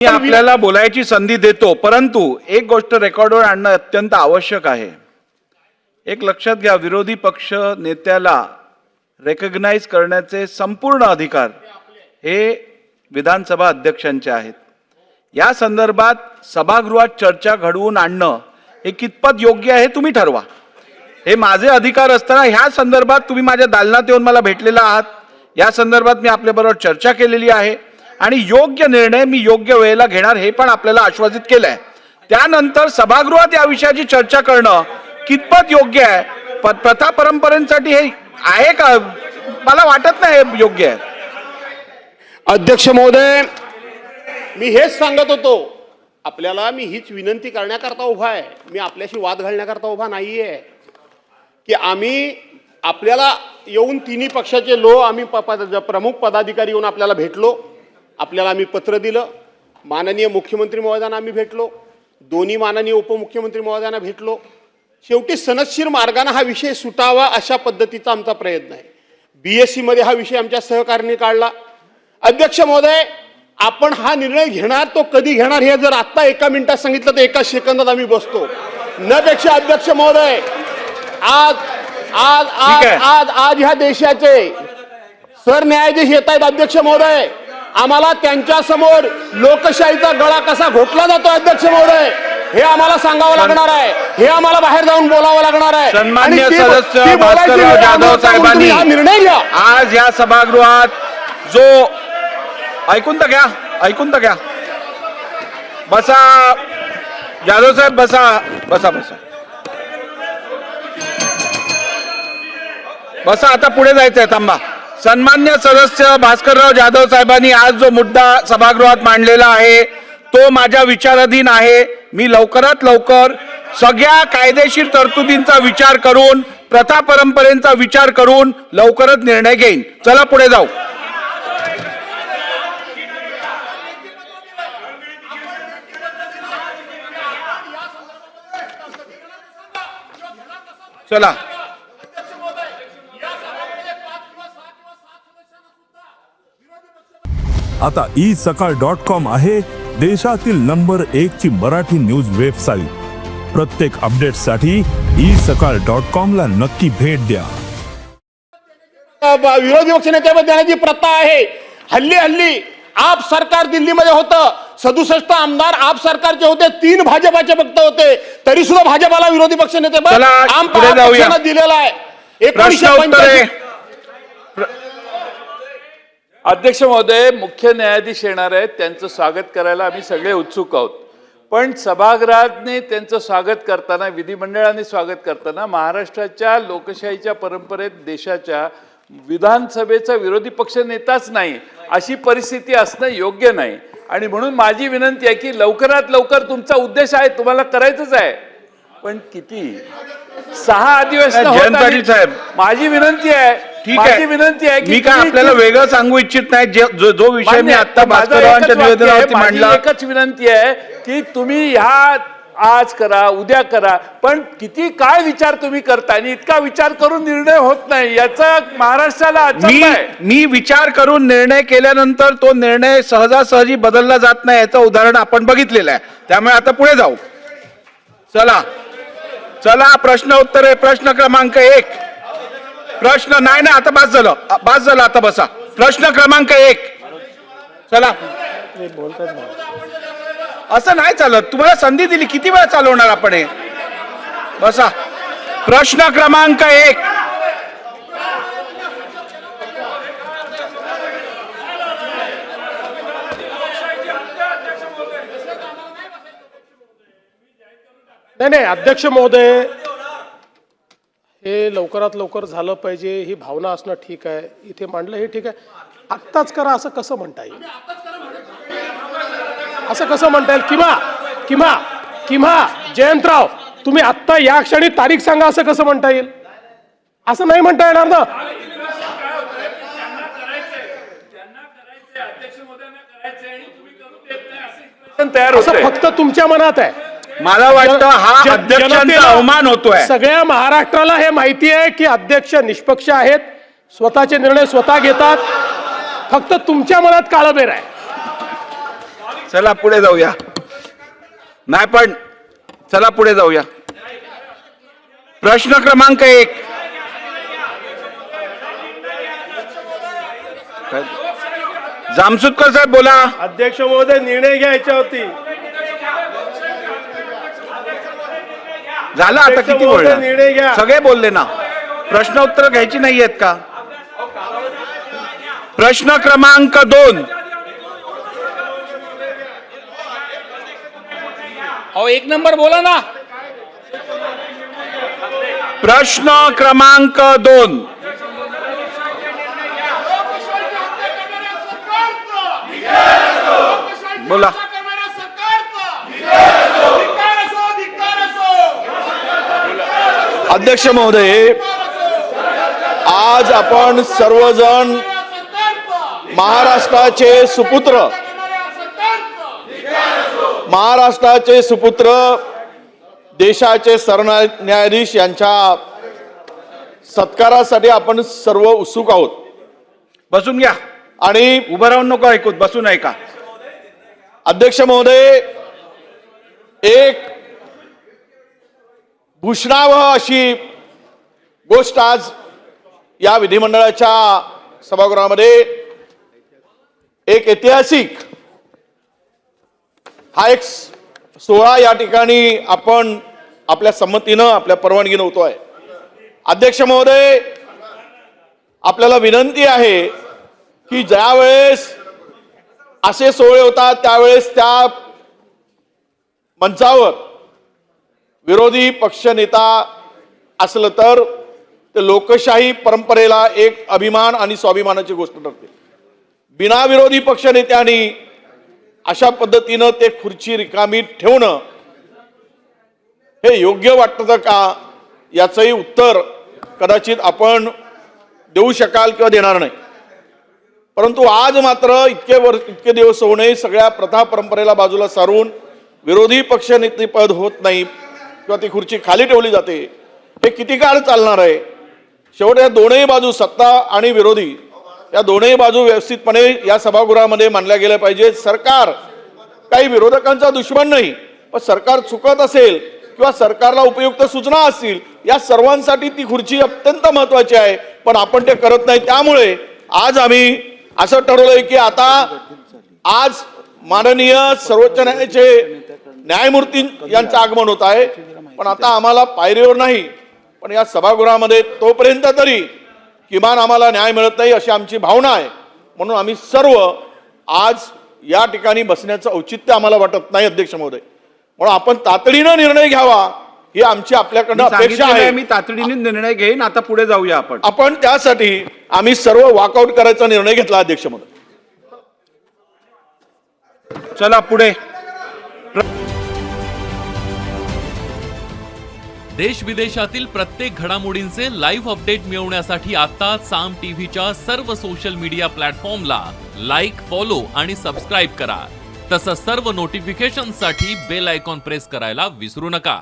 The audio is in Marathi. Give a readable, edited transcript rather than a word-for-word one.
मी आपल्याला बोलायची संधी देतो, परंतु एक गोष्ट रेकॉर्डवर आणणं अत्यंत आवश्यक आहे. एक लक्षात घ्या, विरोधी पक्ष नेत्याला रेकग्नाइज करण्याचे संपूर्ण अधिकार हे विधानसभा अध्यक्षांचे आहेत. या संदर्भात सभागृहात चर्चा घडवून आणणं हे कितपत योग्य आहे तुम्ही ठरवा. हे माझे अधिकार असताना ह्या संदर्भात तुम्ही माझ्या दालनात येऊन मला भेटलेला आहात. या संदर्भात मी आपल्याबरोबर चर्चा केलेली आहे आणि योग्य निर्णय मी योग्य वेळेला घेणार हे पण आपल्याला आश्वासित केलंय. त्यानंतर सभागृहात या विषयाची चर्चा करणं कितपत योग्य आहे, प्रथा परंपरेसाठी हे आहे का, मला वाटत नाही हे योग्य आहे. अध्यक्ष महोदय, मी हेच सांगत होतो आपल्याला, मी हीच विनंती करण्याकरता उभा आहे, मी आपल्याशी वाद घालण्याकरता उभा नाहीये की आम्ही आपल्याला येऊन तिन्ही पक्षाचे आम्ही प्रमुख पदाधिकारी येऊन आपल्याला भेटलो, आपल्याला आम्ही पत्र दिलं, माननीय मुख्यमंत्री महोदयांना आम्ही भेटलो, दोन्ही माननीय उपमुख्यमंत्री महोदयांना भेटलो. शेवटी सनदशीर मार्गाने हा विषय सुटावा अशा पद्धतीचा आमचा प्रयत्न आहे. BSc मध्ये हा विषय आमच्या सहकार्याने काढला. अध्यक्ष महोदय, आपण हा निर्णय घेणार तो कधी घेणार हे जर आता एका मिनिटात सांगितलं तर एका सेकंदात आम्ही बसतो. नपेक्षा अध्यक्ष महोदय, आज आज आज आज आज ह्या देशाचे सरन्यायाधीश येत आहेत. अध्यक्ष महोदय, आम्हाला त्यांच्या समोर लोकशाहीचा गळा कसा घोटला जातो अध्यक्ष महोदय हे आम्हाला सांगावं लागणार आहे, हे आम्हाला बाहेर जाऊन बोलावं लागणार आहे. सन्माननीय सदस्य भास्करराव जाधव साहेबांनी हा निर्णय घ्या. आज या सभागृहात जो ऐकून तर घ्या, बसा जाधव साहेब, बसा बसा बसा बसा, आता पुढे जायचंय, थांबा. सन्मान्य सदस्य भास्करराव जाधव साहेबांनी आज जो मुद्दा सभागृहात मांडलेला आहे तो माझ्या विचाराधीन आहे. मी लवकरात लवकर सगळ्या कायदेशीर तरतुदींचा विचार करून, प्रथा परंपरेचा विचार करून लवकरच निर्णय घेईन. चला पुढे जाऊ. चला. आता isakal.com आहे देशातील नंबर 1 ची मराठी न्यूज वेबसाईट. प्रत्येक अपडेटसाठी isakal.com ला नक्की भेट द्या. विरोधी पक्ष नेत्यामध्ये देण्याची प्रथा आहे. हल्ली आप सरकार दिल्लीमध्ये होतं, 67 आमदार आप सरकारचे होते, 3 भाजपाचे फक्त होते, तरी सुद्धा भाजपाला विरोधी पक्ष नेते दिलेला आहे. 1985 अध्यक्ष महोदय, मुख्य न्यायाधीश येणार आहेत, त्यांचं स्वागत करायला आम्ही सगळे उत्सुक आहोत. पण सभागृहाने त्यांचं स्वागत करताना, विधिमंडळाने स्वागत करताना महाराष्ट्राच्या लोकशाहीच्या परंपरेत देशाच्या विधानसभेचा विरोधी पक्ष नेताच नाही अशी परिस्थिती असणं योग्य नाही. आणि म्हणून माझी विनंती आहे की लवकरात लवकर, तुमचा उद्देश आहे, तुम्हाला करायचंच आहे, पण किती 6 अधिवेशन साहेब, माझी विनंती आहे, माझी विनंती आहे की मी काय आपल्याला वेगळं सांगू इच्छित नाही. जो विषय मी आता भास्कररावांच्या निवेदनावरती मांडला, एकच विनंती आहे की तुम्ही ह्या आज करा, उद्या करा, पण किती काय विचार तुम्ही करता आणि इतका विचार करून निर्णय होत नाही याचा महाराष्ट्राला अचंबा आहे. मी विचार करून निर्णय केल्यानंतर तो निर्णय सहजासहजी बदलला जात नाही याचं उदाहरण आपण बघितलेलं आहे. त्यामुळे आता पुढे जाऊ. चला प्रश्न उत्तरे. प्रश्न क्रमांक 1. प्रश्न नाही ना, आता बस झालं, आता बसा. प्रश्न क्रमांक 1. चला. असं नाही चालत, तुम्हाला संधी दिली, किती वेळा चालवणार आपण हे. बसा. प्रश्न क्रमांक 1. नाही अध्यक्ष महोदय, हे लवकरात लवकर झालं पाहिजे ही भावना असणं ठीक आहे, इथे मांडलं हे ठीक आहे. आत्ताच करा असं कसं म्हणता येईल? असं कसं म्हणता येईल? किंवा जयंतराव, तुम्ही आत्ता या क्षणी तारीख सांगा असं कसं म्हणता येईल? असं नाही म्हणता येणार ना. असं फक्त तुमच्या मनात आहे. मला वाटतं हा अध्यक्षांचा अवमान होतोय. सगळ्या महाराष्ट्राला हे माहिती आहे की अध्यक्ष निष्पक्ष आहेत, स्वतःचे निर्णय स्वतः घेतात, फक्त तुमच्या मनात काळबेर आहे. चला पुढे जाऊया. नाही पण चला पुढे जाऊया. प्रश्न क्रमांक 1. जामसुदकर साहेब बोला. अध्यक्ष महोदय, निर्णय घ्यायच्या होती. झालं आता किती निर्णय बोलला? घ्या. सगळे बोलले ना. प्रश्न उत्तर घ्यायची नाही आहेत का? प्रश्न क्रमांक 2. अहो 1 नंबर बोला ना. प्रश्न क्रमांक 2. बोला. अध्यक्ष महोदय, आज आपण सर्वजण महाराष्ट्राचे सुपुत्र देशाचे सरन्यायाधीश यांच्या सत्कारासाठी आपण सर्व उत्सुक आहोत. बसून घ्या आणि उभं राहून नको ऐकूत, बसून ऐका. अध्यक्ष महोदय, एक भूषणावह अशी गोष्ट आज या विधिमंडळाच्या सभागृहामध्ये एक ऐतिहासिक हा एक सोहळा या ठिकाणी आपण आपल्या संमतीनं आपल्या परवानगीनं होतो आहे. अध्यक्ष महोदय, आपल्याला विनंती आहे की ज्यावेळेस असे सोहळे होतात त्यावेळेस त्या मंचावर विरोधी पक्षनेता असलं तर ते लोकशाही परंपरेला एक अभिमान आणि स्वाभिमानाची गोष्ट ठरते. बिना विरोधी पक्षनेत्यांनी अशा पद्धतीनं ते खुर्ची रिकामी ठेवणं हे योग्य वाटतं का, याचंही उत्तर कदाचित आपण देऊ शकाल किंवा देणार नाही. परंतु आज मात्र इतके दिवस होऊनही सगळ्या प्रथा परंपरेला बाजूला सारून विरोधी पक्षनेतेपद होत नाही किंवा ती खुर्ची खाली ठेवली जाते. हे किती काळ चालणार आहे? शेवटी या दोनही बाजू, सत्ता आणि विरोधी, या दोनही बाजू व्यवस्थितपणे या सभागृहामध्ये मांडल्या गेल्या पाहिजेत. सरकार काही विरोधकांचा दुश्मन नाही, पण सरकार चुकत असेल किंवा सरकारला उपयुक्त सूचना असतील, या सर्वांसाठी ती खुर्ची अत्यंत महत्वाची आहे, पण आपण ते करत नाही. त्यामुळे आज आम्ही असं ठरवलंय की आता आज माननीय सर्वोच्च न्यायालयाचे न्यायमूर्ती यांचं आगमन होत आहे, पण आता आम्हाला पायरीवर नाही, पण या सभागृहामध्ये तोपर्यंत तरी किमान आम्हाला न्याय मिळत नाही अशी आमची भावना आहे. म्हणून आम्ही सर्व आज या ठिकाणी बसण्याचं औचित्य आम्हाला वाटत नाही अध्यक्ष महोदय. म्हणून आपण तातडीनं निर्णय घ्यावा ही आमची आपल्याकडनं अपेक्षा आहे. मी तातडीने निर्णय घेईन. आता पुढे जाऊया आपण त्यासाठी आम्ही सर्व वॉकआउट करायचा निर्णय घेतला अध्यक्ष महोदय. चला पुढे. देश विदेशातील प्रत्येक घडामोडींचे लाईव्ह अपडेट मिळवण्यासाठी आता साम टीव्हीच्या सर्व सोशल मीडिया प्लॅटफॉर्मला लाईक, फॉलो आणि सबस्क्राईब करा. तसंच सर्व नोटिफिकेशनसाठी बेल आयकॉन प्रेस करायला विसरू नका.